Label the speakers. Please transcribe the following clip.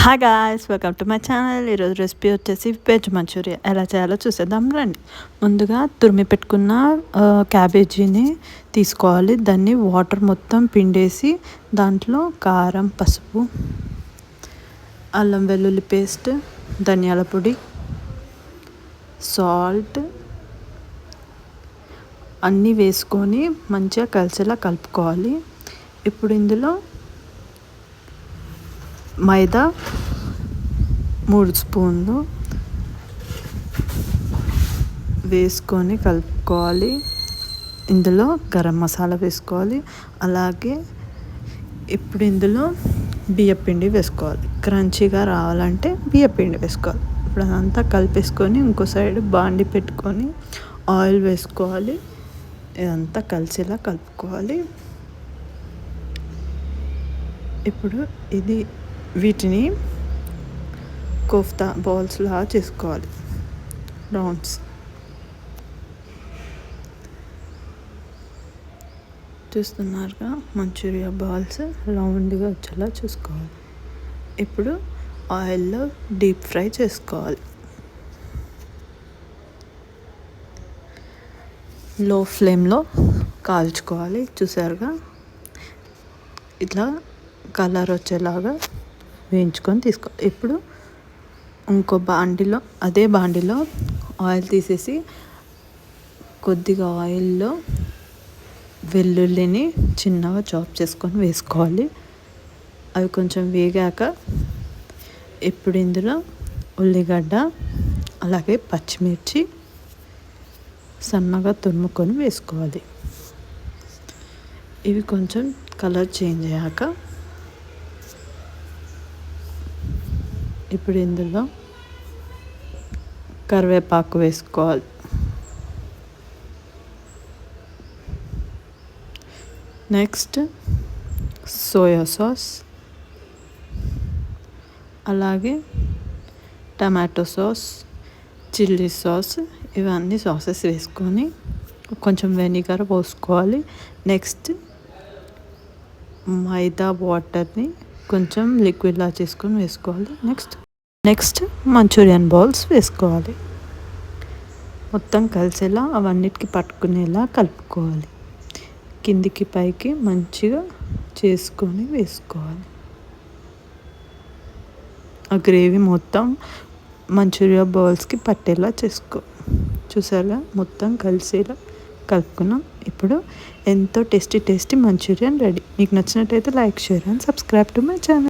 Speaker 1: Hi guys, welcome to my channel. ఈరోజు recipe వచ్చేసి veg Manchuria ఎలా చేయాలో చూసేద్దాం రండి. ముందుగా తురిమి పెట్టుకున్న క్యాబేజీని తీసుకోవాలి. దాన్ని వాటర్ మొత్తం పిండేసి దాంట్లో కారం, పసుపు, అల్లం వెల్లుల్లి పేస్ట్, ధనియాల పొడి, సాల్ట్ అన్నీ వేసుకొని మంచిగా కలిసేలా కలుపుకోవాలి. ఇప్పుడు ఇందులో మైదా 3 స్పూన్లు వేసుకొని కలుపుకోవాలి. ఇందులో గరం మసాలా వేసుకోవాలి. అలాగే ఇప్పుడు ఇందులో బియ్యపిండి వేసుకోవాలి. క్రంచీగా రావాలంటే బియ్యపిండి వేసుకోవాలి. ఇప్పుడు అదంతా కలిపేసుకొని ఇంకో సైడ్ బాండి పెట్టుకొని ఆయిల్ వేసుకోవాలి. ఇదంతా కలిసేలా కలుపుకోవాలి. ఇప్పుడు వీటిని కోఫ్తా బాల్స్ లాగా చేసుకోవాలి. రౌండ్స్ చూస్తున్నారుగా, మంచూరియా బాల్స్ రౌండ్గా వచ్చేలా చూసుకోవాలి. ఇప్పుడు ఆయిల్లో డీప్ ఫ్రై చేసుకోవాలి. లో ఫ్లేమ్లో కాల్చుకోవాలి. చూసారుగా, ఇట్లా కలర్ వచ్చేలాగా వేయించుకొని తీసుకోవాలి. ఇప్పుడు ఇంకో అదే బాండిలో ఆయిల్ తీసేసి కొద్దిగా ఆయిల్లో వెల్లుల్లిని చిన్నగా చాప్ చేసుకొని వేసుకోవాలి. అవి కొంచెం వేగాక ఇప్పుడు ఇందులో ఉల్లిగడ్డ అలాగే పచ్చిమిర్చి సన్నగా తురుముకొని వేసుకోవాలి. ఇవి కొంచెం కలర్ చేంజ్ అయ్యాక ఇప్పుడు ఇందులో కరివేపాకు వేసుకోవాలి. నెక్స్ట్ సోయా సాస్, అలాగే టమాటో సాస్, చిల్లీ సాస్, ఇవన్నీ సాసెస్ వేసుకొని కొంచెం వెనిగర్ పోసుకోవాలి. నెక్స్ట్ మైదా వాటర్ని కొంచెం లిక్విడ్లా చేసుకొని వేసుకోవాలి. నెక్స్ట్ మంచూరియన్ బాల్స్ వేసుకోవాలి. మొత్తం కలిసేలా అవన్నిటికి పట్టుకునేలా కలుపుకోవాలి. కిందికి పైకి మంచిగా చేసుకొని వేసుకోవాలి. ఆ గ్రేవీ మొత్తం మంచూరియా బాల్స్కి పట్టేలా చూసారా, మొత్తం కలిసేలా కలుపుకున్నాం. ఇప్పుడు ఎంతో టేస్టీ మంచూరియన్ రెడీ. మీకు నచ్చినట్టయితే like, share and subscribe to my channel.